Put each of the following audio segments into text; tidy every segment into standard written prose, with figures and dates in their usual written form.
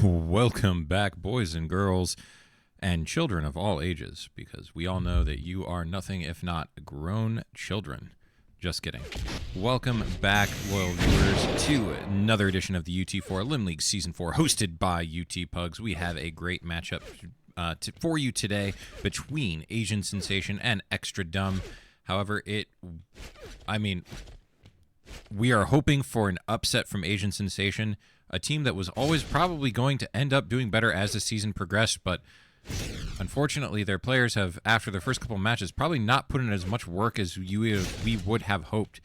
Welcome back, boys and girls, and children of all ages, because we all know that you are nothing if not grown children. Just kidding. Welcome back, loyal viewers, to another edition of the UT4 Elim League Season 4, hosted by UTPugs. We have a great matchup for you today between Asian Sensation and Extra Dumb. However, we are hoping for an upset from Asian Sensation, a team that was always probably going to end up doing better as the season progressed, but unfortunately their players have, after their first couple matches, probably not put in as much work as we would have hoped.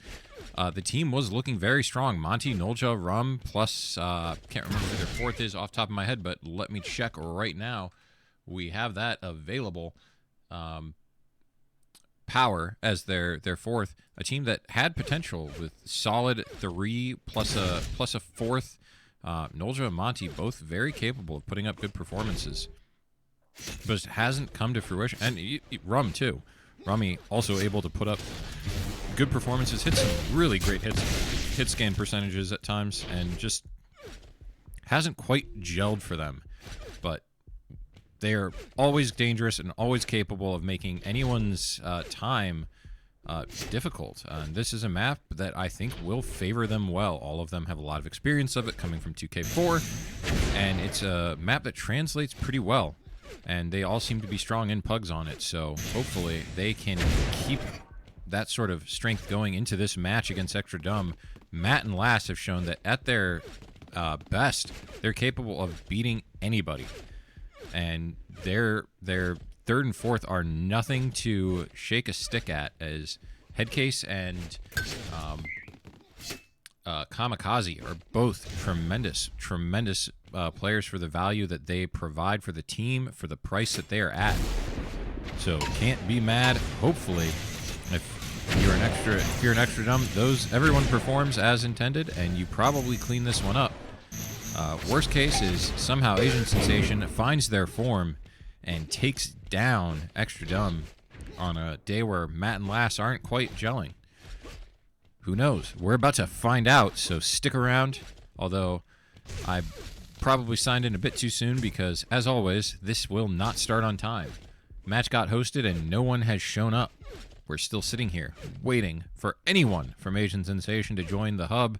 The team was looking very strong. Monty, Nolja, Rum, plus, can't remember who their fourth is off the top of my head, but let me check right now. We have that available. Power as their fourth, a team that had potential with solid three plus a fourth. Nolja and Monty both very capable of putting up good performances, but it hasn't come to fruition. And Rum too. Rummy also able to put up good performances, hit some really great hit scan percentages at times, and just hasn't quite gelled for them. But they are always dangerous and always capable of making anyone's time difficult. This is a map that I think will favor them well. All of them have a lot of experience of it, coming from 2K4, and it's a map that translates pretty well. And they all seem to be strong in pugs on it, so hopefully they can keep that sort of strength going into this match against Extra Dumb. Matt and Lass have shown that at their best, they're capable of beating anybody. And their third and fourth are nothing to shake a stick at, as Headcase and Kamikaze are both tremendous players for the value that they provide for the team, for the price that they are at. So can't be mad. Hopefully, if you're an extra dumb, everyone performs as intended, and you probably clean this one up. Worst case is somehow Asian Sensation finds their form and takes down Extra Dumb on a day where Matt and Lass aren't quite gelling. Who knows? We're about to find out, so stick around. Although I probably signed in a bit too soon because, as always, this will not start on time. Match got hosted and no one has shown up. We're still sitting here waiting for anyone from Asian Sensation to join the hub.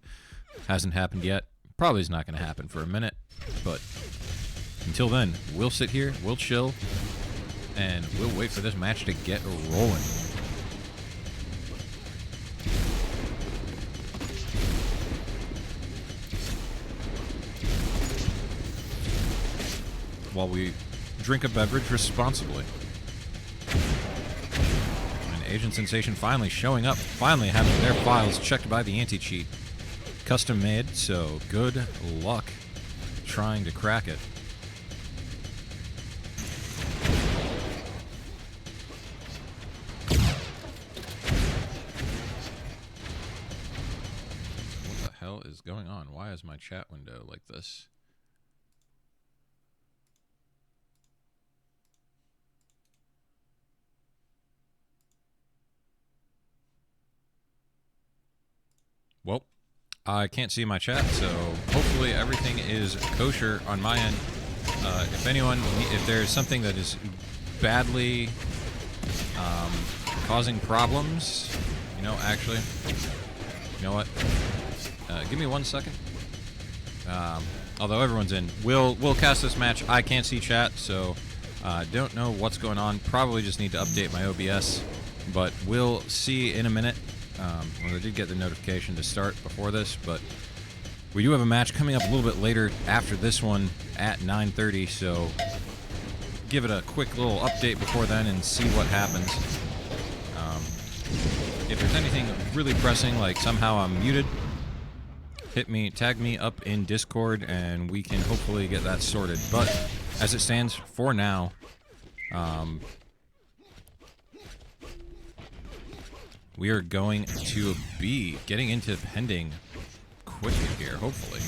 Hasn't happened yet. Probably is not going to happen for a minute, but until then, we'll sit here, we'll chill, and we'll wait for this match to get rolling. While we drink a beverage responsibly. And Asian Sensation finally showing up, finally having their files checked by the anti-cheat. Custom made, so good luck trying to crack it. What the hell is going on? Why is my chat window like this? Well, I can't see my chat, so hopefully everything is kosher on my end. If there's something that is badly causing problems, you know what? Give me 1 second. Although everyone's in, we'll cast this match. I can't see chat, so don't know what's going on. Probably just need to update my OBS, but we'll see in a minute. Well, I did get the notification to start before this, but we do have a match coming up a little bit later after this one at 9:30, so give it a quick little update before then and see what happens. If there's anything really pressing, like somehow I'm muted, tag me up in Discord, and we can hopefully get that sorted. But as it stands for now, we are going to be getting into pending quickly here, hopefully.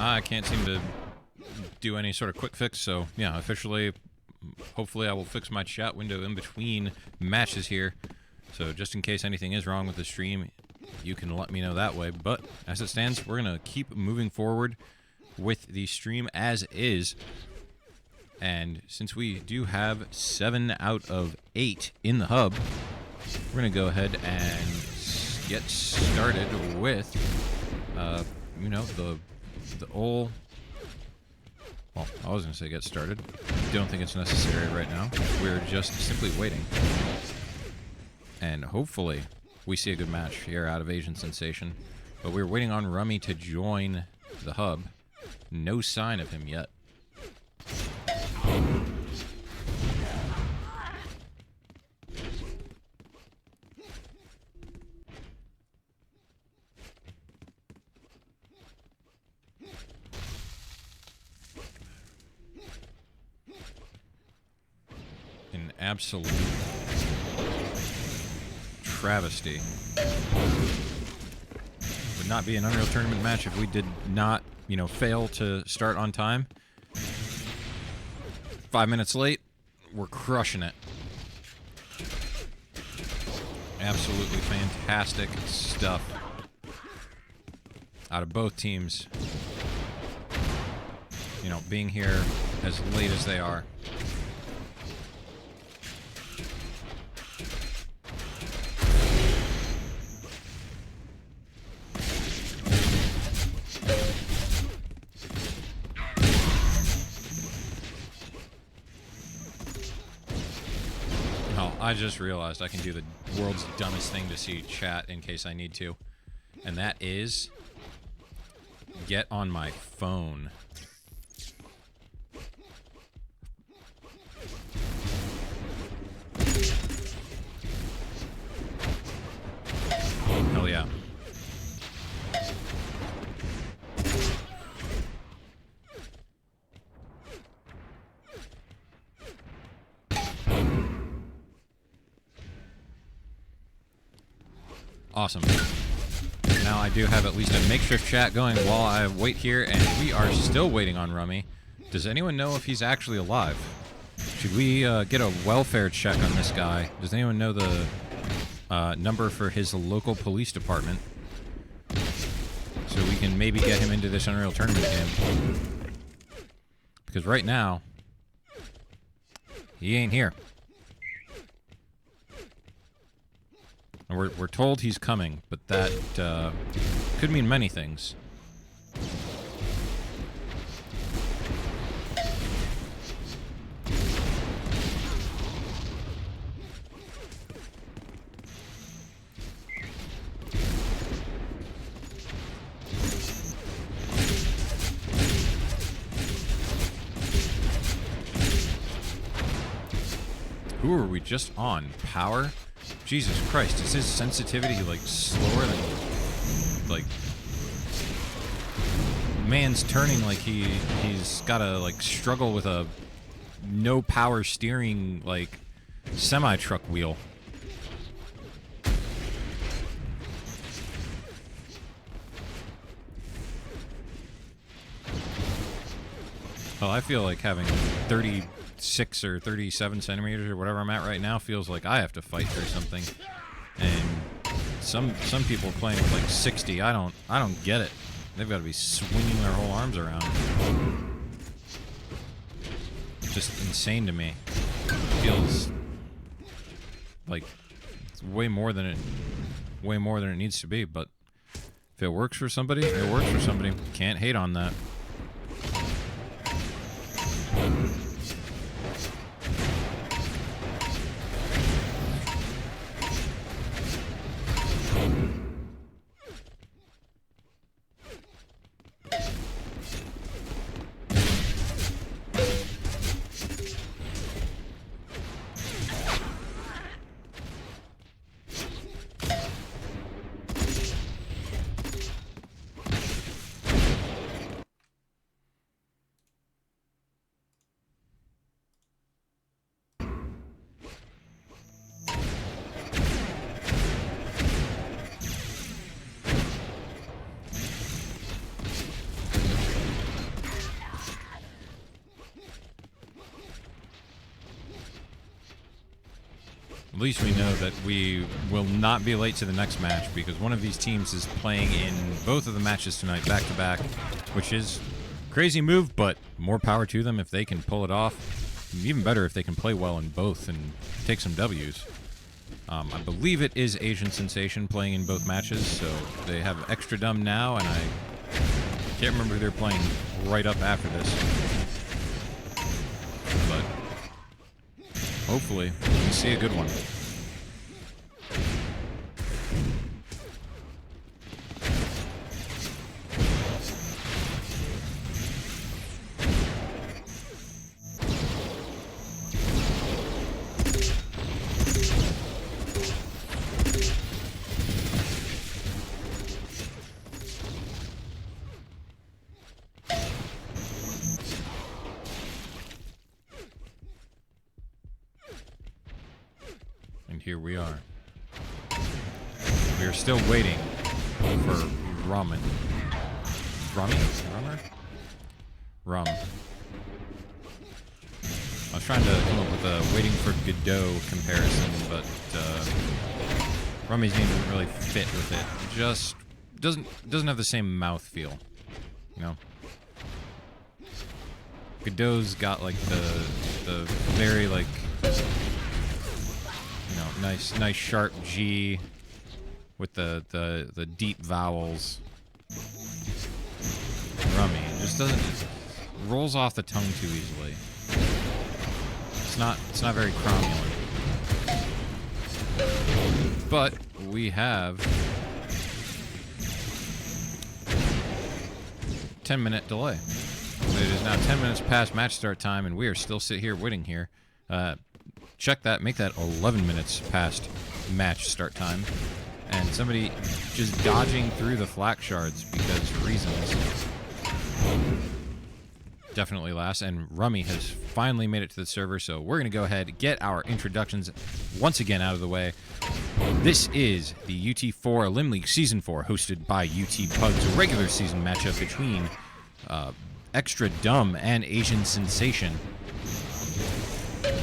I can't seem to do any sort of quick fix, so yeah, officially, hopefully I will fix my chat window in between matches here. So just in case anything is wrong with the stream, you can let me know that way. But as it stands, we're going to keep moving forward with the stream as is. And since we do have 7 out of 8 in the hub, we're going to go ahead and get started with, you know, the old... Well, I was going to say get started. Don't think it's necessary right now. We're just simply waiting. And hopefully we see a good match here out of Asian Sensation. But we're waiting on Rummy to join the hub. No sign of him yet. An absolute travesty. Would not be an Unreal Tournament match if we did not, you know, fail to start on time. 5 minutes late, we're crushing it. Absolutely fantastic stuff out of both teams. You know, being here as late as they are. I just realized I can do the world's dumbest thing to see chat in case I need to. And that is get on my phone. Hell yeah. Awesome. Now I do have at least a makeshift chat going while I wait here, and we are still waiting on Rummy. Does anyone know if he's actually alive? Should we get a welfare check on this guy? Does anyone know the number for his local police department? So we can maybe get him into this Unreal Tournament game. Because right now, he ain't here. And we're told he's coming, but that could mean many things. Who are we just on? Power? Jesus Christ, is his sensitivity, like, slower than, like, man's turning like he's gotta, like, struggle with a no power steering, like, semi-truck wheel. Well, I feel like having 36 or 37 centimeters or whatever I'm at right now feels like I have to fight through something. And some people playing with like 60, I don't get it. They've got to be swinging their whole arms around. Just insane to me. It feels like it's way more than it needs to be, but if it works for somebody, it works for somebody. Can't hate on that. At least we know that we will not be late to the next match, because one of these teams is playing in both of the matches tonight back-to-back, which is a crazy move, but more power to them if they can pull it off. Even better if they can play well in both and take some W's. I believe it is Asian Sensation playing in both matches, so they have Xtra Dumb now, and I can't remember who they're playing right up after this. But hopefully we see a good one. And here we are. We are still waiting for Ramen. Rummy? Rummer? Rum. I was trying to come up with a waiting for Godot comparison, but Rummy's name doesn't really fit with it. Just doesn't have the same mouth feel, you know. Godot's got like the very like, you know, nice sharp G with the deep vowels. Rummy just doesn't rolls off the tongue too easily. It's not very cromulent. But we have 10-minute delay. It is now 10 minutes past match start time, and we are still sitting here waiting here. Check that, make that 11 minutes past match start time. And somebody just dodging through the flak shards because reasons. Definitely last, and Rummy has finally made it to the server, so we're going to go ahead and get our introductions once again out of the way. This is the UT4 Elim League Season 4, hosted by UTPugs, a regular season matchup between Xtra Dumb and Asian Sensation.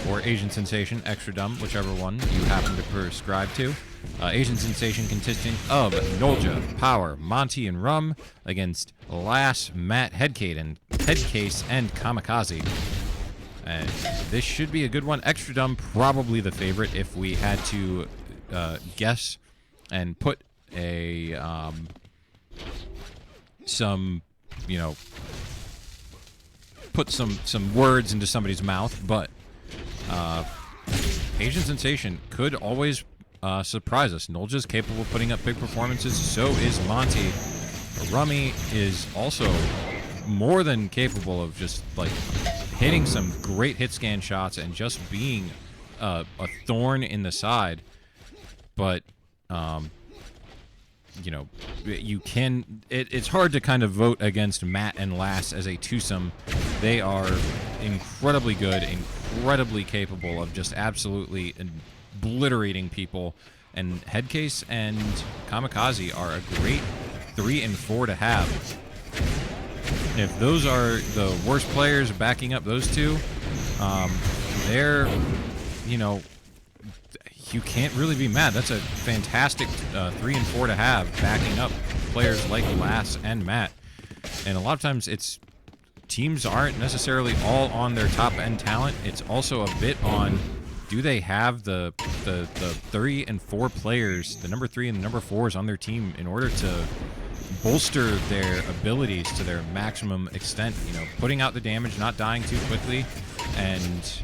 Or Asian Sensation, Xtra Dumb, whichever one you happen to prescribe to. Asian Sensation consisting of Nolja, Power, Monty, and Rum against Lass, Matt, Headcase, and Kamikaze. And this should be a good one. Xtra Dumb probably the favorite if we had to guess and put a put some words into somebody's mouth, but Asian Sensation could always surprise us. Nolja's capable of putting up big performances, so is Monty. Rummy is also more than capable of just like hitting some great hit scan shots and just being a thorn in the side. But you know, you can. It's hard to kind of vote against Matt and Lass as a twosome. They are incredibly good, incredibly capable of just absolutely obliterating people. And Headcase and Kamikaze are a great 3 and 4 to have. If those are the worst players backing up those two, they're, you know, you can't really be mad. That's a fantastic 3 and 4 to have, backing up players like Lass and Matt. And a lot of times it's teams aren't necessarily all on their top end talent. It's also a bit on, do they have the 3 and 4 players, the number 3 and the number 4s on their team in order to bolster their abilities to their maximum extent, you know, putting out the damage, not dying too quickly, and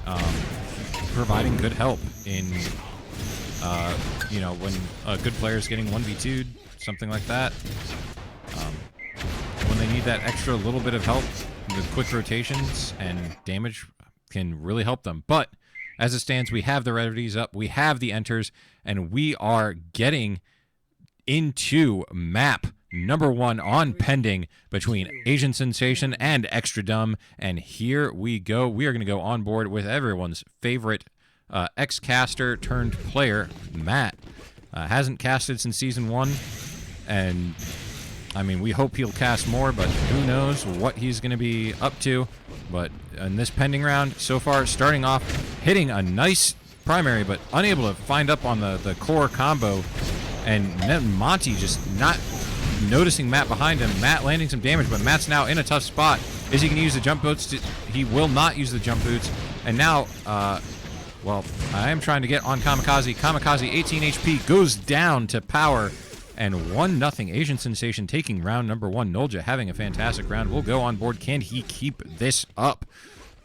providing good help in, you know, when a good player is getting 1v2'd, something like that. When they need that extra little bit of help, the quick rotations and damage can really help them. But as it stands, we have the rarities up, we have the enters, and we are getting into map number 1 on pending between Asian Sensation and Xtra Dumb. And here we go. We are going to go on board with everyone's favorite ex-caster turned player, Matt. Hasn't casted since Season 1, and I mean, we hope he'll cast more, but who knows what he's going to be up to. But in this pending round, so far, starting off, hitting a nice primary, but unable to find up on the core combo. And then Monty just not noticing Matt behind him. Matt landing some damage, but Matt's now in a tough spot. Is he going to use the jump boots? He will not use the jump boots. And now, well, I am trying to get on Kamikaze. Kamikaze, 18 HP, goes down to Power. And 1-0 Asian Sensation taking round number 1. Nolja having a fantastic round. We'll go on board. Can he keep this up?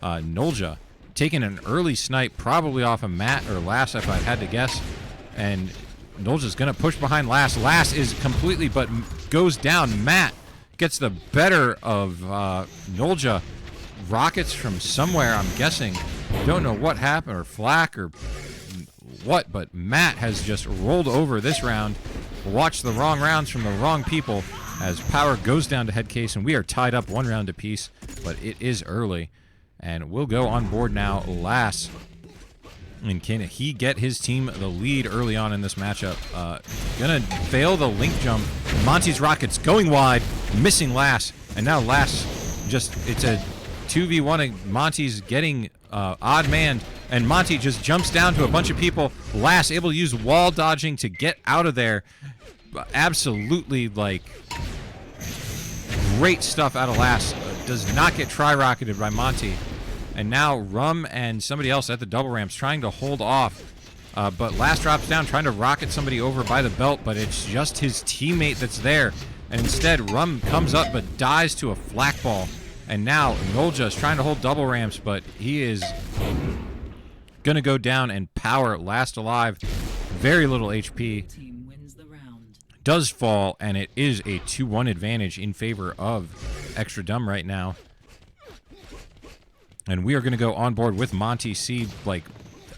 Nolja taking an early snipe, probably off of Matt or Lass if I had to guess. And Nolja's going to push behind Lass. Lass is completely, but goes down. Matt gets the better of Nolja. Rockets from somewhere, I'm guessing. Don't know what happened, or flak, or what, but Matt has just rolled over this round. Watch the wrong rounds from the wrong people as Power goes down to Headcase, and we are tied up 1 round apiece, but it is early. And we'll go on board now. Lass. And can he get his team the lead early on in this matchup? Gonna fail the link jump. Monty's rockets going wide, missing Lass. And now Lass just, it's a 2v1. And Monty's getting odd man. And Monty just jumps down to a bunch of people. Lass able to use wall dodging to get out of there. Absolutely, like, great stuff out of Lass. Does not get try-rocketed by Monty. And now Rum and somebody else at the double ramps trying to hold off. But Lass drops down, trying to rocket somebody over by the belt, but it's just his teammate that's there. And instead, Rum comes up but dies to a flak ball. And now Nolja is trying to hold double ramps, but he is going to go down, and Power, last alive, very little HP. Does fall, and it is a 2-1 advantage in favor of Xtra Dumb right now. And we are going to go on board with Monty C. Like,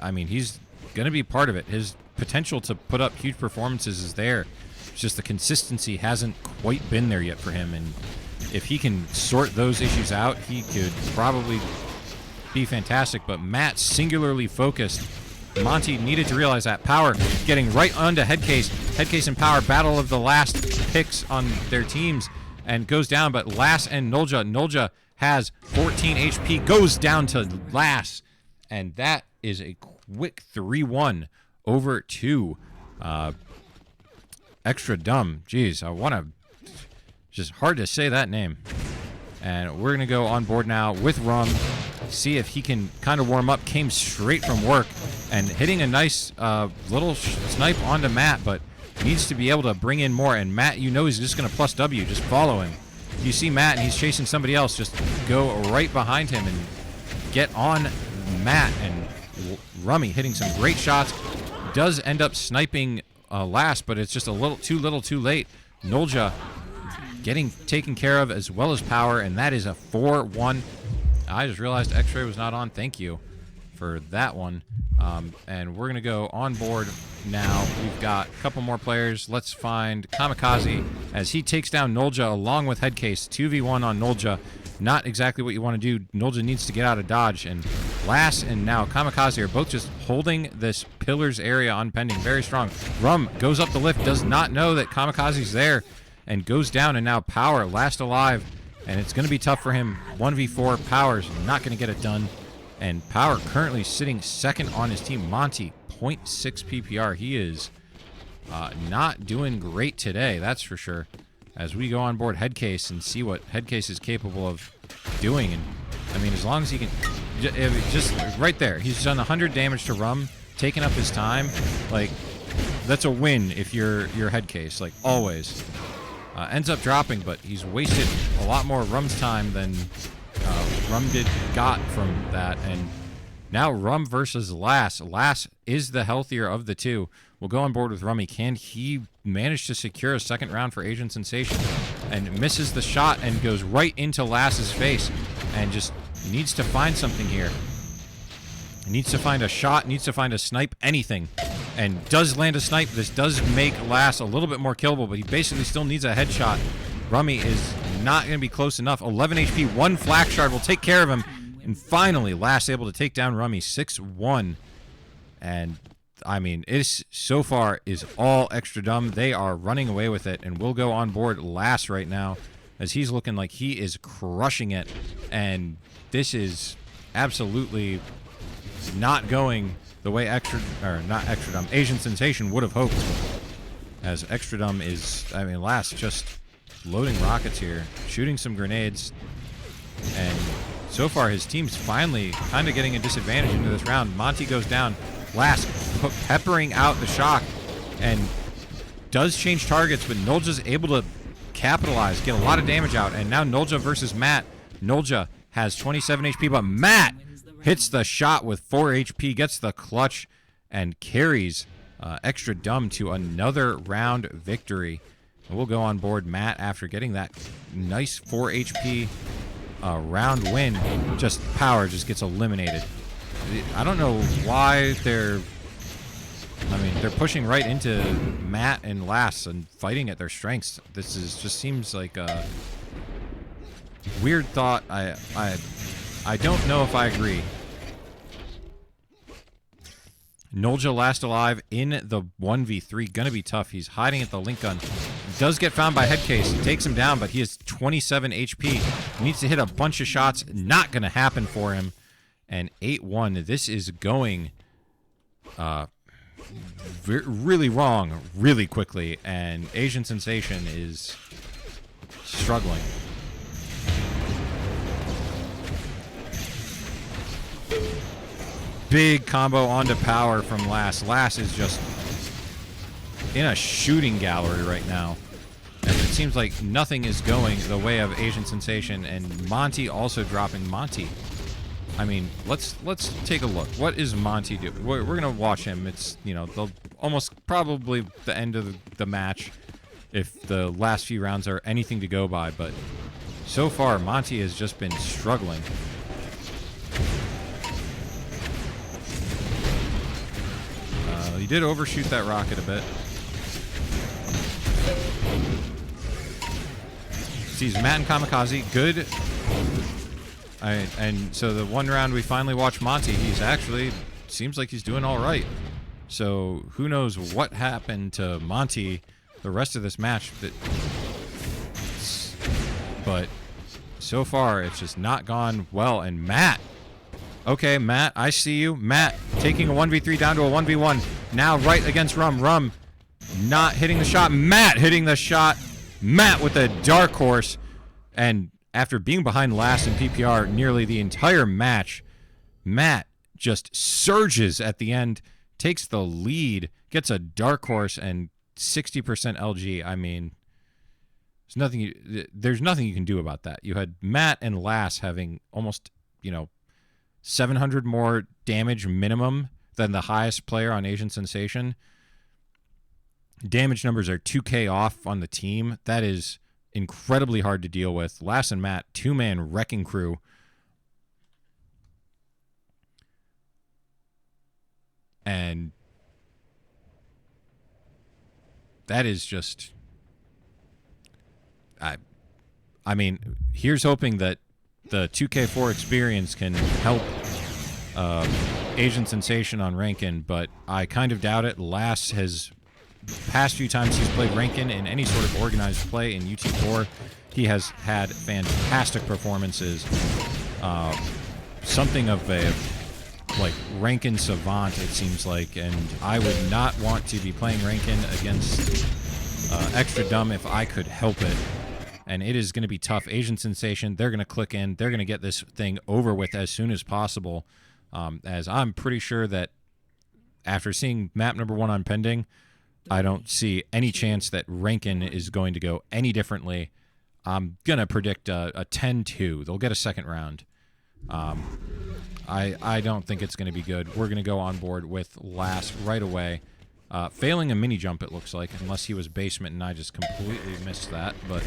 I mean, he's going to be part of it. His potential to put up huge performances is there. It's just the consistency hasn't quite been there yet for him. And if he can sort those issues out, he could probably be fantastic. But Matt singularly focused. Monty needed to realize that. Power getting right onto Headcase. Headcase and Power, battle of the last picks on their teams, and goes down. But Lass and Nolja. Nolja has 14 HP, goes down to Lass. And that is a quick 3-1 over to Xtra Dumb. Jeez, I want to... Just hard to say that name. And we're going to go on board now with Rum. See if he can kind of warm up. Came straight from work and hitting a nice little snipe onto Matt, but needs to be able to bring in more. And Matt, you know he's just going to plus W. Just follow him. You see Matt and he's chasing somebody else. Just go right behind him and get on Matt. And Rummy hitting some great shots. Does end up sniping Lass, but it's just a little too late. Nolja getting taken care of as well as Power, and that is a 4-1. I just realized X-Ray was not on. Thank you for that one. And we're going to go on board now. We've got a couple more players. Let's find Kamikaze as he takes down Nolja along with Headcase. 2v1 on Nolja. Not exactly what you want to do. Nolja needs to get out of dodge. And Lass and now Kamikaze are both just holding this pillars area on pending. Very strong. Rum goes up the lift, does not know that Kamikaze's there, and goes down. And now Power, last alive. And it's going to be tough for him. 1v4. Power's not going to get it done. And Power currently sitting second on his team. Monty, 0.6 PPR. He is not doing great today, that's for sure. As we go on board Headcase and see what Headcase is capable of doing. And I mean, as long as he can... Just right there. He's done 100 damage to Rum, taking up his time. Like, that's a win if you're Headcase. Like, always. Ends up dropping, but he's wasted a lot more Rum's time than Rum got from that. And now Rum versus Lass. Lass is the healthier of the two. We'll go on board with Rummy. Can he manage to secure a second round for Asian Sensation? And misses the shot and goes right into Lass's face. And just needs to find something here. Needs to find a shot, needs to find a snipe, anything. And does land a snipe. This does make Lass a little bit more killable, but he basically still needs a headshot. Rummy is not going to be close enough. 11 HP, one flak shard will take care of him. And finally, Lass able to take down Rummy 6-1. And, I mean, it's so far is all Xtra Dumb. They are running away with it, and we'll go on board Lass right now as he's looking like he is crushing it. And this is absolutely not going the the way Asian Sensation would have hoped. As Xtra is, I mean, Last just loading rockets here, shooting some grenades, and so far his team's finally kind of getting a disadvantage into this round. Monty goes down, Last peppering out the shock, and does change targets, but Nolja's able to capitalize, get a lot of damage out, and now Nolja versus Matt. Nolja has 27 HP, but Matt hits the shot with 4 HP, gets the clutch, and carries Xtra to another round victory. And we'll go on board Matt after getting that nice 4 HP round win. Just Power just gets eliminated. I don't know why they're pushing right into Matt and Lass and fighting at their strengths. This just seems like a weird thought. I don't know if I agree. Nolja last alive in the 1v3. Gonna be tough. He's hiding at the link gun. Does get found by Headcase. He takes him down, but he has 27 HP. Needs to hit a bunch of shots. Not gonna happen for him. And 8-1. This is going really wrong really quickly. And Asian Sensation is struggling. Big combo onto Power from Lass. Lass is just in a shooting gallery right now. And it seems like nothing is going the way of Asian Sensation, and Monty also dropping. Monty, I mean, let's take a look. What is Monty doing? We're gonna watch him. It's, you know, almost probably the end of the match if the last few rounds are anything to go by, but so far Monty has just been struggling. He did overshoot that rocket a bit. Sees Matt and Kamikaze. Good. And so the one round we finally watched Monty, he's actually, seems like he's doing all right. So who knows what happened to Monty the rest of this match. But so far, it's just not gone well. And Matt. Okay, Matt, I see you. Matt taking a 1v3 down to a 1v1. Now right against Rum. Rum not hitting the shot. Matt hitting the shot. Matt with a Dark Horse. And after being behind last in PPR nearly the entire match, Matt just surges at the end, takes the lead, gets a Dark Horse and 60% LG. I mean, there's nothing you can do about that. You had Matt and Lass having almost, 700 more damage minimum than the highest player on Asian Sensation. Damage numbers are 2K off on the team. That is incredibly hard to deal with. Lass and Matt, two-man wrecking crew. And that is just... I mean, here's hoping that the 2K4 experience can help Asian Sensation on Rankin, but I kind of doubt it. Lass has, past few times he's played Rankin in any sort of organized play in UT4, he has had fantastic performances. Something of a, Rankin savant, it seems like, and I would not want to be playing Rankin against Xtra if I could help it. And it is going to be tough. Asian Sensation, they're going to click in. They're going to get this thing over with as soon as possible. As I'm pretty sure that after seeing map number 1 on pending, I don't see any chance that Rankin is going to go any differently. I'm going to predict a 10-2. They'll get a second round. I don't think it's going to be good. We're going to go on board with Lass right away. Failing a mini jump, it looks like, unless he was basement and I just completely missed that. But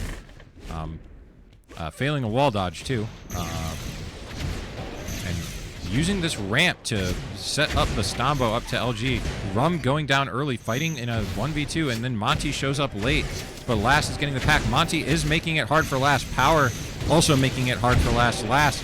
failing a wall dodge, too. And using this ramp to set up the Stombo up to LG. Rum going down early, fighting in a 1v2, and then Monty shows up late. But Lass is getting the pack. Monty is making it hard for Lass. Power also making it hard for Lass. Lass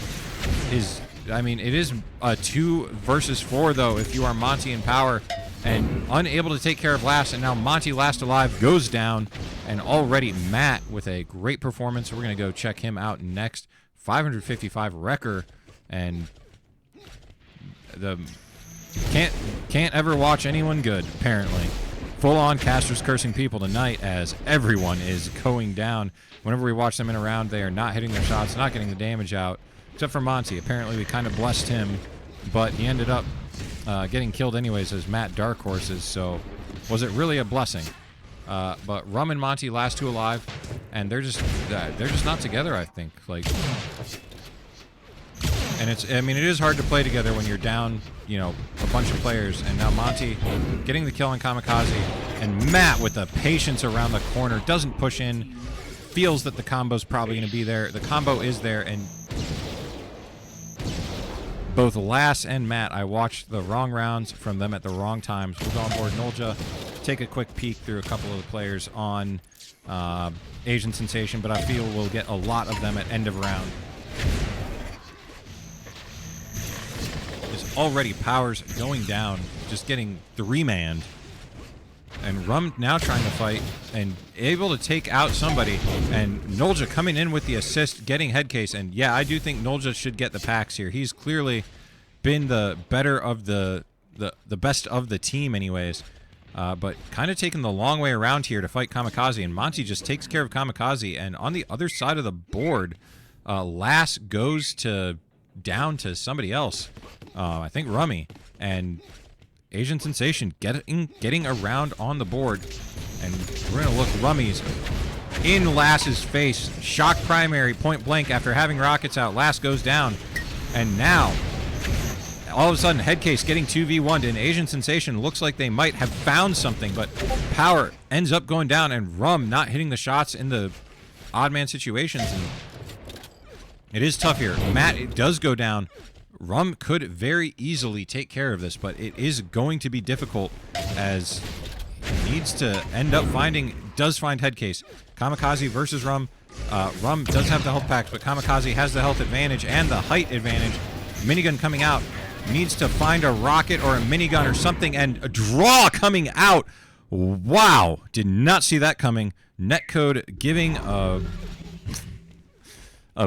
is, I mean, it is a 2 versus 4, though, if you are Monty and Power. And unable to take care of Lass, and now Monty last alive goes down, and already Matt with a great performance. We're going to go check him out next. 555 wrecker, and Can't ever watch anyone good, apparently. Full-on casters cursing people tonight as everyone is going down. Whenever we watch them in a round, they are not hitting their shots, not getting the damage out, except for Monty. Apparently, we kind of blessed him, but he ended up getting killed anyways as Matt Dark Horses, so was it really a blessing? But Rum and Monty last two alive, and they're just not together, I think. Like, and it is hard to play together when you're down, you know, a bunch of players. And now Monty getting the kill on Kamikaze, and Matt with the patience around the corner, doesn't push in, feels that the combo's probably going to be there. The combo is there, and both Lass and Matt, I watched the wrong rounds from them at the wrong times. We'll go on board Nolja, take a quick peek through a couple of the players on Asian Sensation, but I feel we'll get a lot of them at end of round. Already Powers going down, just getting three-manned. And Rum now trying to fight and able to take out somebody. And Nolja coming in with the assist, getting headcase. And yeah, I do think Nolja should get the packs here. He's clearly been the better of the best of the team anyways. But kind of taking the long way around here to fight Kamikaze. And Monty just takes care of Kamikaze. And on the other side of the board, Lass goes down to somebody else. I think Rummy, and Asian Sensation getting around on the board, and we're gonna look. Rummy's in Lass's face, shock primary point blank after having rockets out. Lass goes down, and now all of a sudden Headcase getting 2v1'd, and Asian Sensation looks like they might have found something, but Power ends up going down, and Rum not hitting the shots in the odd man situations, and it is tough here. Matt, it does go down. Rum could very easily take care of this, but it is going to be difficult as he needs to end up does find Headcase. Kamikaze versus Rum. Rum does have the health packs, but Kamikaze has the health advantage and the height advantage. Minigun coming out. Needs to find a rocket or a minigun or something, and a draw coming out. Wow. Did not see that coming. Netcode giving a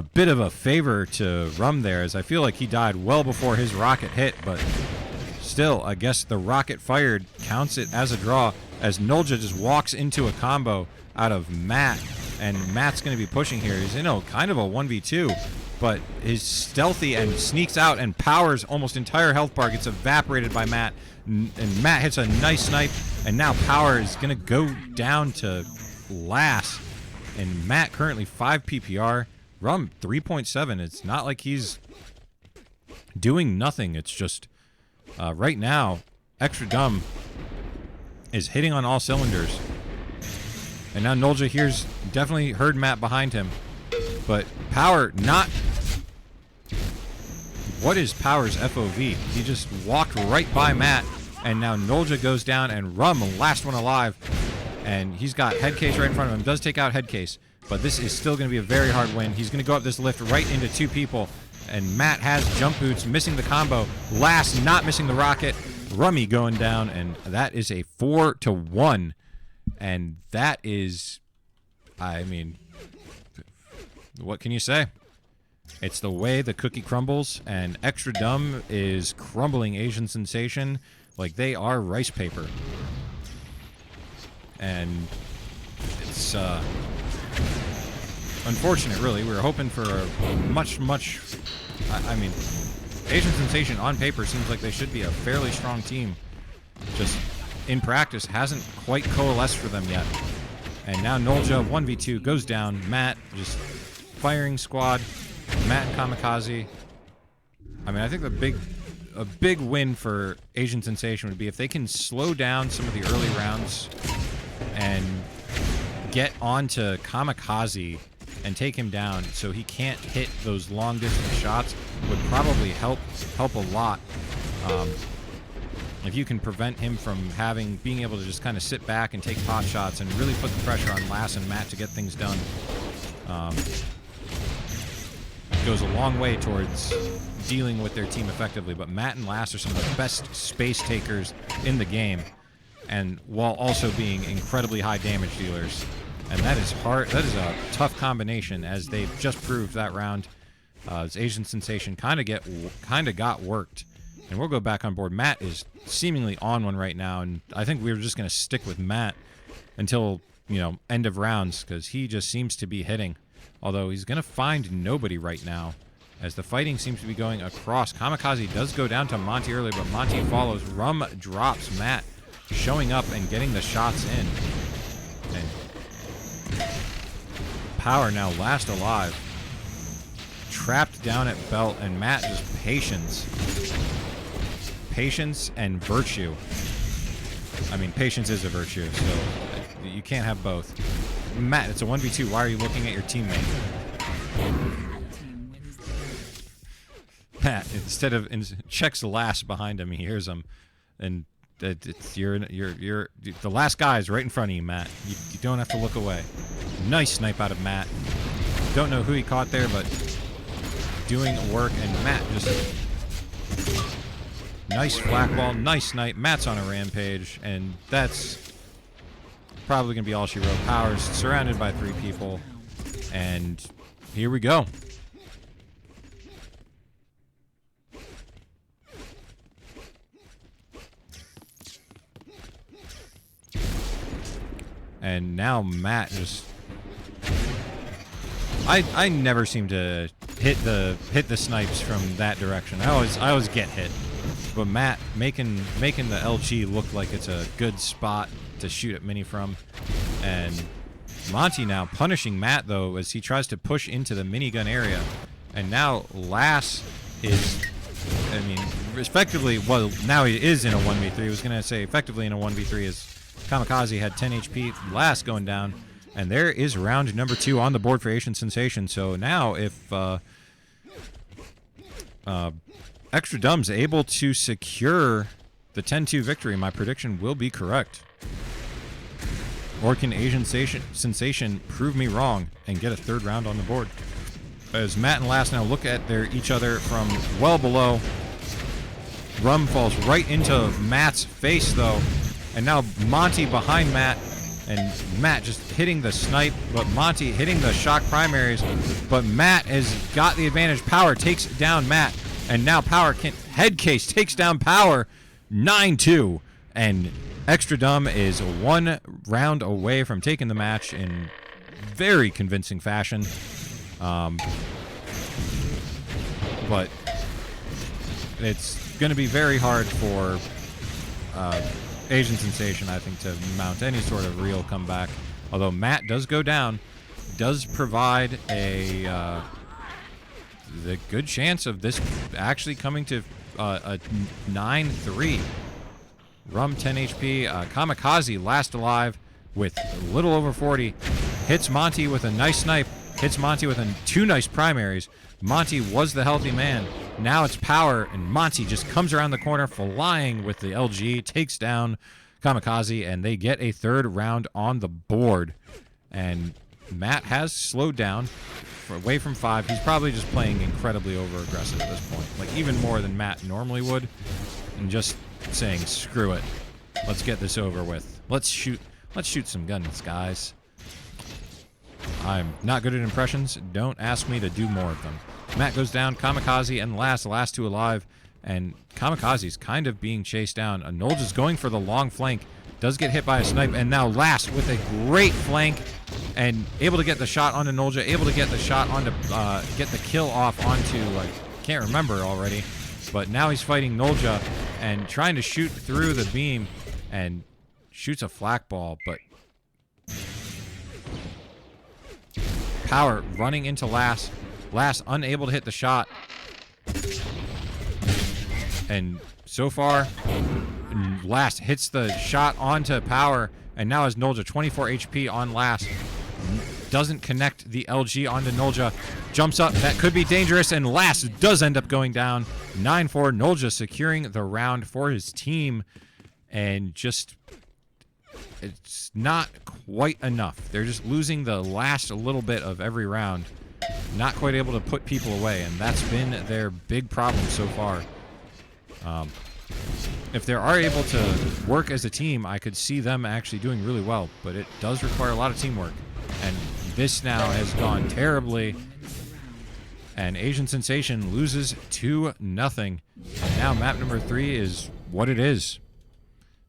bit of a favor to Rum there, as I feel like he died well before his rocket hit, but still, I guess the rocket fired counts it as a draw, as Nolja just walks into a combo out of Matt, and Matt's going to be pushing here. He's in kind of a 1v2, but is stealthy and sneaks out, and Power's almost entire health bar gets evaporated by Matt, and Matt hits a nice snipe, and now Power is going to go down to Lass, and Matt currently 5 PPR. Rum 3.7. It's not like he's doing nothing. It's just right now, Extra Dumb is hitting on all cylinders. And now Nolja definitely heard Matt behind him. But Power not... What is Power's FOV? He just walked right by Matt, and now Nolja goes down, and Rum, last one alive. And he's got Headcase right in front of him. Does take out Headcase. But this is still going to be a very hard win. He's going to go up this lift right into two people. And Matt has jump boots, missing the combo. Lass not missing the rocket. Rummy going down, and that is a 4-1. And that is, I mean, what can you say? It's the way the cookie crumbles, and Extra Dumb is crumbling Asian Sensation like they are rice paper. And it's, unfortunate, really. We were hoping for a much... I mean, Asian Sensation on paper seems like they should be a fairly strong team. Just in practice hasn't quite coalesced for them yet. And now Nolja 1v2 goes down. Matt just firing squad. Matt and Kamikaze. I mean, I think a big win for Asian Sensation would be if they can slow down some of the early rounds and get onto Kamikaze and take him down so he can't hit those long distance shots would probably help a lot. If you can prevent him from being able to just kind of sit back and take pot shots and really put the pressure on Lass and Matt to get things done, goes a long way towards dealing with their team effectively. But Matt and Lass are some of the best space takers in the game, and while also being incredibly high damage dealers. And that is hard. That is a tough combination, as they've just proved that round. As Asian Sensation kind of got worked And we'll go back on board. Matt is seemingly on one right now, and I think we're just going to stick with Matt until, you know, end of rounds, because he just seems to be hitting. Although he's going to find nobody right now, as the fighting seems to be going across. Kamikaze does go down to Monty early, but Monty follows. Rum drops Matt, showing up and getting the shots in. And Power now last alive. Trapped down at belt, and Matt just patience. Patience and virtue. I mean, patience is a virtue, so you can't have both. Matt, it's a 1v2. Why are you looking at your teammate? Matt, instead of checks last behind him, he hears him, and you're the last guy is right in front of you, Matt. You don't have to look away. Nice snipe out of Matt. Don't know who he caught there, but doing work, and Matt just nice flak ball, nice snipe. Matt's on a rampage, and that's probably gonna be all she wrote. Power's surrounded by 3 people, and here we go. And now Matt just... I never seem to hit the snipes from that direction. I always get hit. But Matt making the LG look like it's a good spot to shoot at mini from. And Monty now punishing Matt, though, as he tries to push into the minigun area. And now Lass is... I mean, effectively... Well, now he is in a 1v3. I was going to say effectively in a 1v3 as Kamikaze had 10 HP. Lass going down. And there is round number 2 on the board for Asian Sensation. So now if Xtra Dumb's able to secure the 10-2 victory, my prediction will be correct. Or can Asian Sensation prove me wrong and get a 3rd round on the board? As Matt and Lass now look at each other from well below. Rum falls right into Matt's face, though. And now Monty behind Matt. And Matt just hitting the snipe, but Monty hitting the shock primaries. But Matt has got the advantage. Power takes down Matt. And now Power Headcase takes down Power 9-2. And Xtra Dumb is 1 round away from taking the match in very convincing fashion. But it's going to be very hard for Asian Sensation, I think, to mount any sort of real comeback. Although Matt does go down, does provide the good chance of this actually coming to a 9-3. Rum 10 HP. Kamikaze last alive with a little over 40. Hits Monty with a nice snipe. Hits Monty with 2 nice primaries. Monty was the healthy man. Now it's Power, and Monty just comes around the corner, flying with the LG, takes down Kamikaze, and they get a 3rd round on the board. And Matt has slowed down away from 5. He's probably just playing incredibly over-aggressive at this point, like even more than Matt normally would, and just saying, screw it. Let's get this over with. Let's shoot some guns, guys. I'm not good at impressions. Don't ask me to do more of them. Matt goes down. Kamikaze and last 2 alive. And Kamikaze's kind of being chased down. Nolja's going for the long flank. Does get hit by a snipe. And now Last with a great flank. And able to get the shot onto Nolja. Able to get the shot onto... get the kill off onto... I can't remember already. But now he's fighting Nolja. And trying to shoot through the beam. And shoots a flak ball. But... Power running into Lass. Lass unable to hit the shot. And so far, Lass hits the shot onto Power. And now has Nolja 24 HP on Lass. Doesn't connect the LG onto Nolja. Jumps up. That could be dangerous. And Lass does end up going down. 9-4. Nolja securing the round for his team. And just... it's not quite enough. They're just losing the last little bit of every round. Not quite able to put people away, and that's been their big problem so far. If they are able to work as a team, I could see them actually doing really well, but it does require a lot of teamwork. And this now has gone terribly, And Asian Sensation loses 2-0. And now map number 3 is what it is.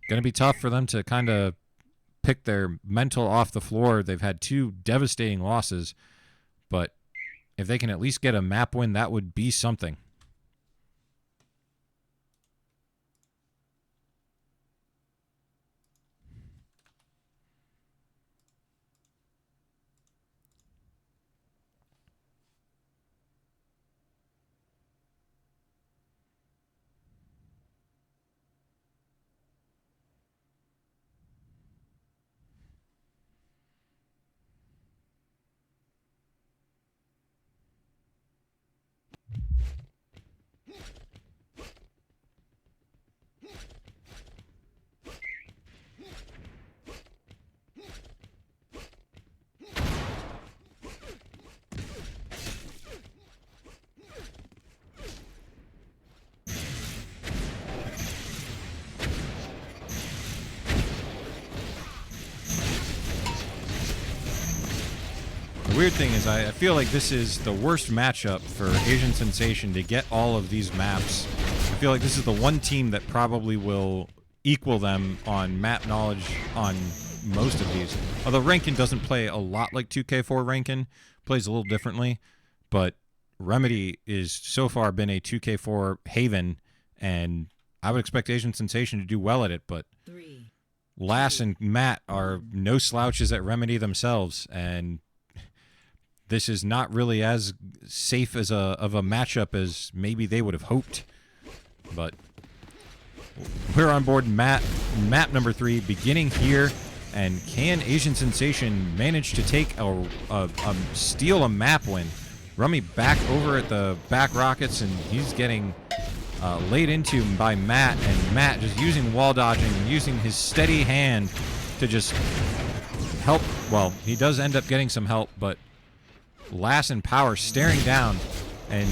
Going to be tough for them to kind of pick their mental off the floor. They've had 2 devastating losses, but if they can at least get a map win, that would be something. The weird thing is I feel like this is the worst matchup for Asian Sensation to get all of these maps. I feel like this is the one team that probably will equal them on map knowledge on most of these. Although Rankin doesn't play a lot like 2K4 Rankin, plays a little differently, but Remedy is so far been a 2K4 haven, and I would expect Asian Sensation to do well at it, but Lass and Matt are no slouches at Remedy themselves, and this is not really as safe as of a matchup as maybe they would have hoped. But we're on board map number 3, beginning here. And can Asian Sensation manage to take steal a map win? Rummy back over at the back rockets, and he's getting laid into by Matt. And Matt just using wall dodging, using his steady hand to just help. Well, he does end up getting some help, but Lass and Power staring down, and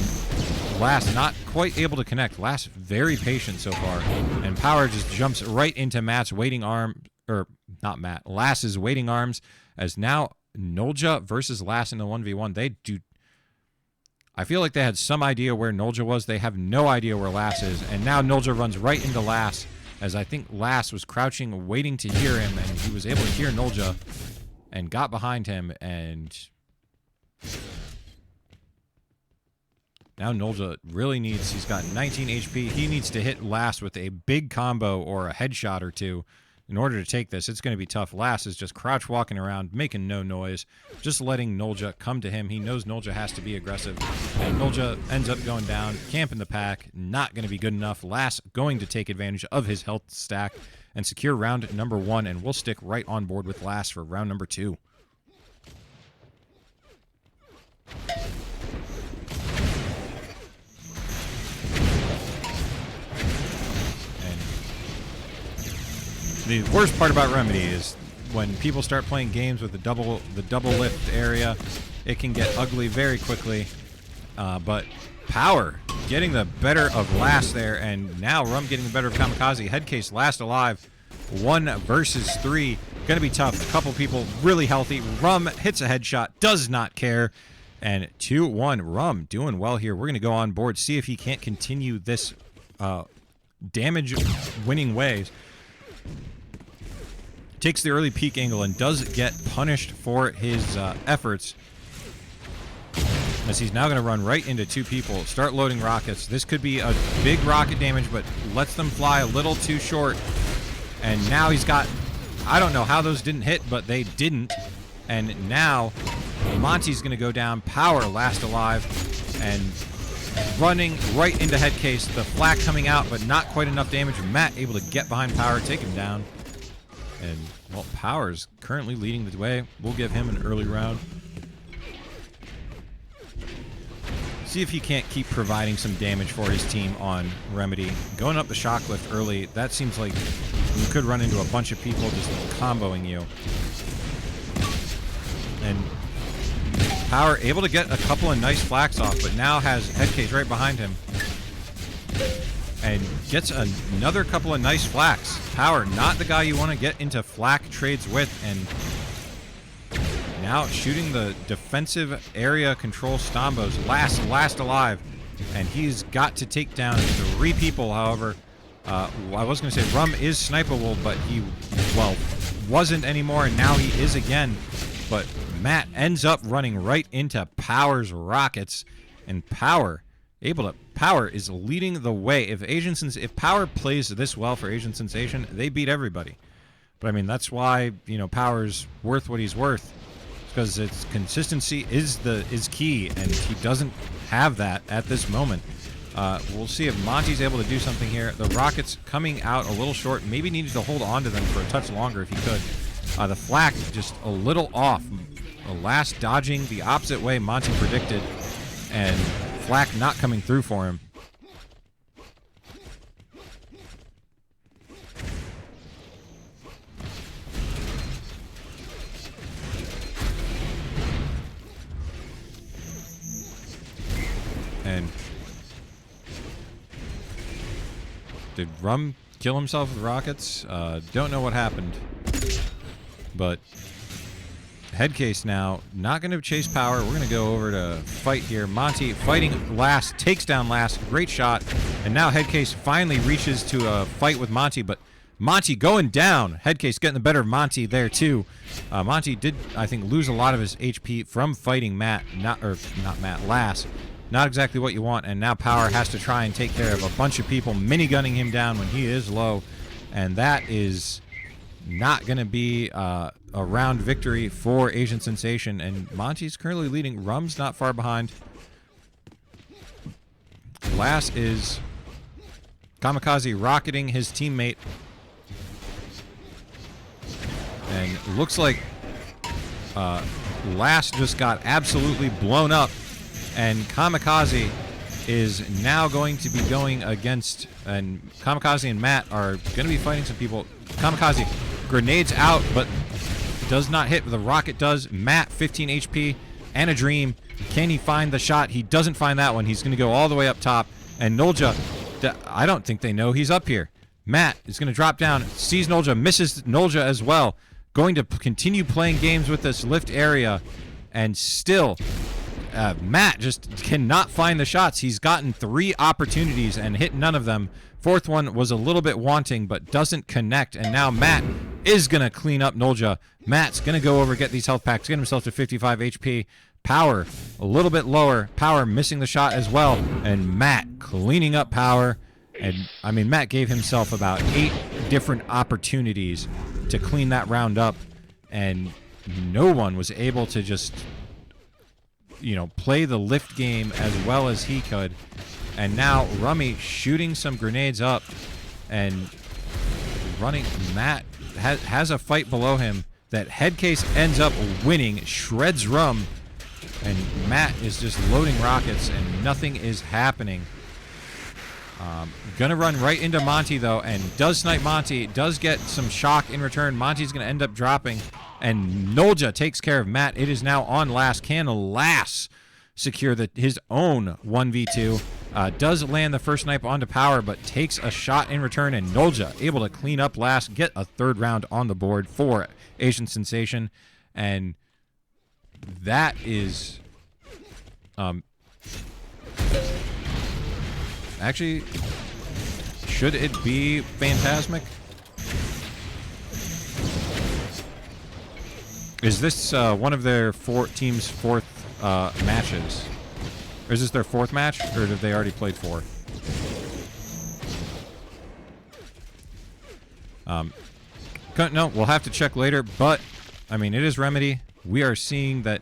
Lass not quite able to connect. Lass very patient so far, and Power just jumps right into Matt's waiting arm, or not Matt, Lass's waiting arms, as now Nolja versus Lass in a 1v1. They do. I feel like they had some idea where Nolja was. They have no idea where Lass is, and now Nolja runs right into Lass, as I think Lass was crouching, waiting to hear him, and he was able to hear Nolja and got behind him, and now Nolja really needs, he's got 19 HP. He needs to hit Lass with a big combo or a headshot or two in order to take this. It's going to be tough. Lass is just crouch walking around, making no noise, just letting Nolja come to him. He knows Nolja has to be aggressive, and Nolja ends up going down, camping the pack, not going to be good enough. Lass going to take advantage of his health stack and secure round number 1, and we'll stick right on board with Lass for round number 2. The worst part about Remedy is when people start playing games with the double lift area, it can get ugly very quickly. But Power getting the better of Lass there, and now Rum getting the better of Kamikaze. Headcase last alive, 1 versus 3. Gonna be tough. A couple people really healthy. Rum hits a headshot, does not care. And 2-1. Rum doing well here. We're gonna go on board, see if he can't continue this damage winning ways. Takes the early peek angle and does get punished for his efforts, as he's now going to run right into 2 people, start loading rockets. This could be a big rocket damage, but lets them fly a little too short. And now he's got, I don't know how those didn't hit, but they didn't. And now Monty's going to go down. Power last alive, and running right into Headcase. The flak coming out, but not quite enough damage. Matt able to get behind Power, take him down. And, well, Power's currently leading the way. We'll give him an early round. See if he can't keep providing some damage for his team on Remedy. Going up the shock lift early, that seems like you could run into a bunch of people just comboing you. And Power able to get a couple of nice flaks off, but now has Headcase right behind him. And gets another couple of nice flaks. Power, not the guy you want to get into flak trades with, and now shooting the defensive area control Stombos. Last alive. And he's got to take down 3 people, however. I was going to say Rum is snipeable, but he, well, wasn't anymore, and now he is again. But Matt ends up running right into Power's rockets, and Power is leading the way. If Power plays this well for Asian Sensation, they beat everybody. But I mean, that's why, you know, Power's worth what he's worth, because its consistency is key, and he doesn't have that at this moment. We'll see if Monty's able to do something here. The rockets coming out a little short. Maybe needed to hold on to them for a touch longer if he could. The flak just a little off. Last dodging the opposite way Monty predicted, and flak not coming through for him. And did Rum kill himself with rockets? Don't know what happened. But Headcase now not going to chase Power. We're going to go over to fight here. Monty fighting last, takes down last. Great shot. And now Headcase finally reaches to a fight with Monty, but Monty going down. Headcase getting the better of Monty there too. Monty did, I think, lose a lot of his HP from fighting Matt, not Matt, Lass. Not exactly what you want, and now Power has to try and take care of a bunch of people minigunning him down when he is low, and that is not going to be a round victory for Asian Sensation, and Monty's currently leading. Rum's not far behind. Lass is kamikaze rocketing his teammate, and looks like Lass just got absolutely blown up. And Kamikaze is now going to be going against, and Kamikaze and Matt are going to be fighting some people. Kamikaze grenades out, but does not hit. The rocket does. Matt, 15 HP and a dream. Can he find the shot? He doesn't find that one. He's going to go all the way up top. And Nolja, I don't think they know he's up here. Matt is going to drop down, sees Nolja, misses Nolja as well. Going to continue playing games with this lift area, and still Matt just cannot find the shots. He's gotten 3 opportunities and hit none of them. 4th one was a little bit wanting, but doesn't connect. And now Matt is going to clean up Nolja. Matt's going to go over, get these health packs, get himself to 55 HP. Power a little bit lower. Power missing the shot as well. And Matt cleaning up Power. And, I mean, Matt gave himself about 8 different opportunities to clean that round up. And no one was able to just, you know, play the lift game as well as he could. And now Rummy shooting some grenades up and running. Matt has a fight below him that Headcase ends up winning, shreds Rum, and Matt is just loading rockets and nothing is happening. Gonna run right into Monty though, and does snipe Monty, does get some shock in return. Monty's gonna end up dropping, and Nolja takes care of Matt. It is now on Lass. Can Lass secure his own 1v2? Does land the first snipe onto Power, but takes a shot in return, and Nolja able to clean up Lass, get a 3rd round on the board for Asian Sensation, and that is actually, should it be Phantasmic? Is this one of their team's 4th matches? Or is this their 4th match, or have they already played 4? No, we'll have to check later, but, I mean, it is Remedy. We are seeing that,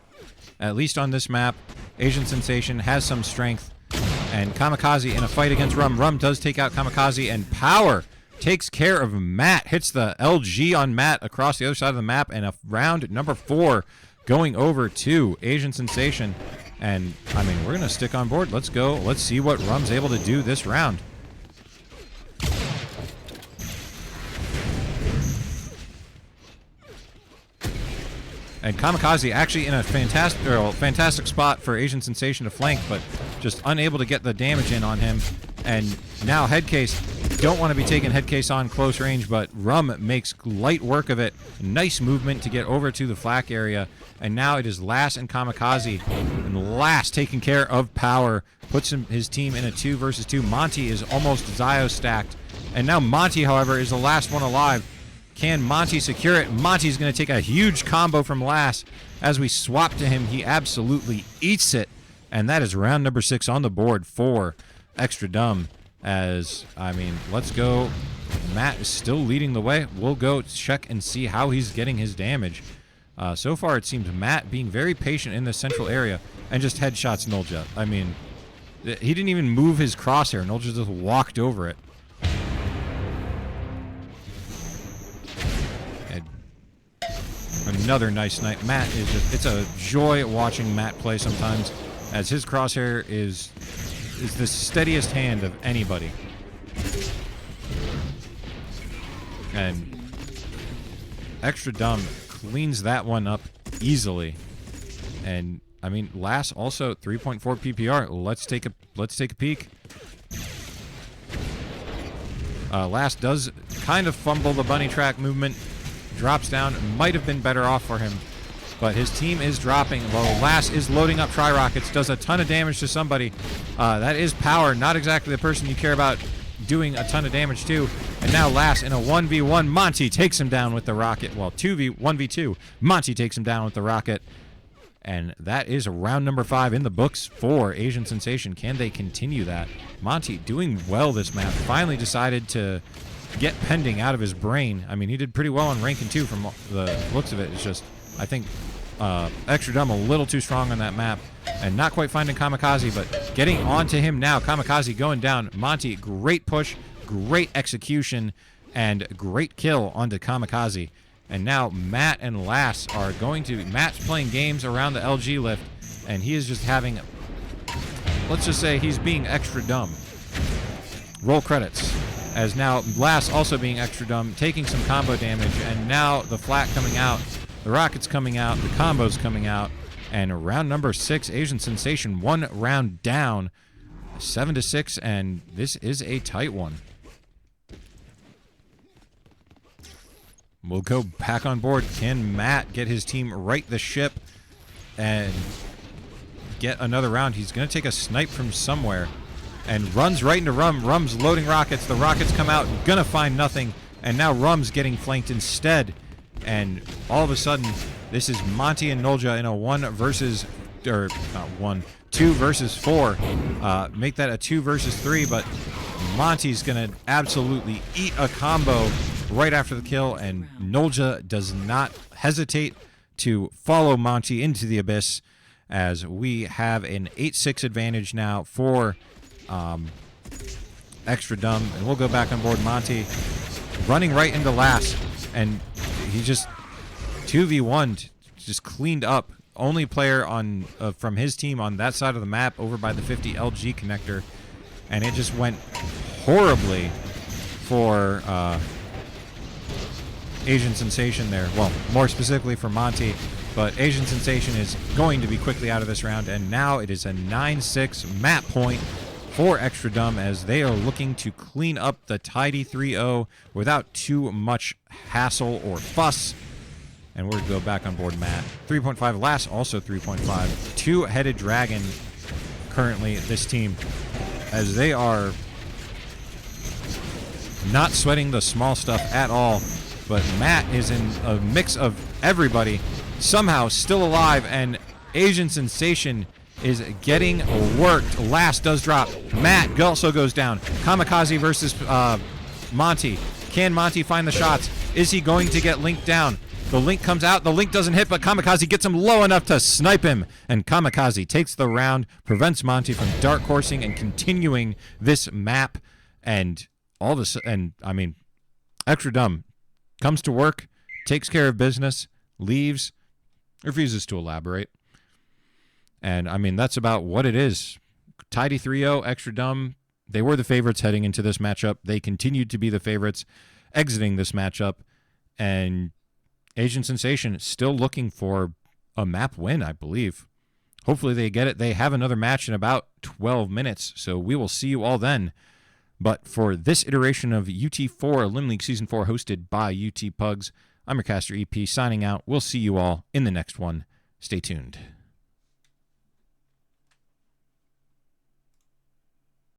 at least on this map, Asian Sensation has some strength. And Kamikaze in a fight against Rum. Rum does take out Kamikaze, and Power takes care of Matt. Hits the LG on Matt across the other side of the map, and a round number 4 going over to Asian Sensation. And, I mean, we're going to stick on board. Let's go. Let's see what Rum's able to do this round. And Kamikaze actually in a fantastic spot for Asian Sensation to flank, but just unable to get the damage in on him. And now Headcase don't want to be taking head case on close range, but Rum makes light work of it. Nice movement to get over to the flak area. And now it is Lass and Kamikaze. And Lass taking care of power. Puts his team in a 2 versus 2. Monty is almost Zio stacked. And now Monty, however, is the last one alive. Can Monty secure it? Monty's going to take a huge combo from Lass. As we swap to him, he absolutely eats it. And that is round number 6 on the board for Xtra Dumb. As, I mean, let's go. Matt is still leading the way. We'll go check and see how he's getting his damage. So far, it seems Matt being very patient in the central area and just headshots Nolja. I mean, he didn't even move his crosshair. Nolja just walked over it. And another nice night. Matt is just, it's a joy watching Matt play sometimes, as his crosshair is the steadiest hand of anybody. And Xtra Dumb cleans that one up easily. And I mean, Lass also 3.4 PPR. Let's take a peek. Lass does kind of fumble the bunny track movement, drops down. Might have been better off for him, but his team is dropping. Well, Lass is loading up tri-rockets, does a ton of damage to somebody. That is power, not exactly the person you care about doing a ton of damage to. And now Lass in a 1v1. Monty takes him down with the rocket. Well, 1v2. Monty takes him down with the rocket. And that is round number 5 in the books for Asian Sensation. Can they continue that? Monty doing well this map. Finally decided to get pending out of his brain. I mean, he did pretty well on ranking 2 from the looks of it. It's just, I think, Xtra Dumb a little too strong on that map. And not quite finding Kamikaze, but getting onto him now. Kamikaze going down. Monty, great push, great execution, and great kill onto Kamikaze. And now Matt and Lass are going to... Matt's playing games around the LG lift, and he is just having... Let's just say he's being Xtra Dumb. Roll credits. As now Lass also being Xtra Dumb, taking some combo damage, and now the flat coming out, the rockets coming out, the combos coming out, and round number 6, Asian Sensation, 1 round down, 7-6, and this is a tight one. We'll go back on board. Can Matt get his team right the ship and get another round? He's going to take a snipe from somewhere and runs right into Rum. Rum's loading rockets. The rockets come out, going to find nothing, and now Rum's getting flanked instead. And all of a sudden, this is Monty and Nolja in a 2 versus 4. Make that a 2 versus 3, but Monty's going to absolutely eat a combo right after the kill, and Nolja does not hesitate to follow Monty into the abyss, as we have an 8-6 advantage now for Xtra Dumb. And we'll go back on board. Monty running right into Lass, and he just 2v1 just cleaned up. Only player on from his team on that side of the map over by the 50 LG connector, and it just went horribly for Asian Sensation there. Well, more specifically for Monty, but Asian Sensation is going to be quickly out of this round, and now it is a 9-6 map point for Xtra Dumb, as they are looking to clean up the tidy 3-0 without too much hassle or fuss. And we're going to go back on board Matt. 3.5, Lass also 3.5. Two-headed dragon currently, this team, as they are not sweating the small stuff at all. But Matt is in a mix of everybody, somehow still alive, and Asian Sensation is getting worked. Lass does drop. Matt also goes down. Kamikaze versus Monty. Can Monty find the shots? Is he going to get linked down? The link comes out. The link doesn't hit, but Kamikaze gets him low enough to snipe him. And Kamikaze takes the round, prevents Monty from dark horsing and continuing this map. And all this, and I mean, Xtra Dumb comes to work, takes care of business, leaves, refuses to elaborate. And I mean, that's about what it is. Tidy 3-0, Xtra Dumb. They were the favorites heading into this matchup. They continued to be the favorites exiting this matchup. And Asian Sensation still looking for a map win, I believe. Hopefully they get it. They have another match in about 12 minutes, so we will see you all then. But for this iteration of UT4 Elim League Season 4 hosted by UTPugs, I'm your caster EP signing out. We'll see you all in the next one. Stay tuned.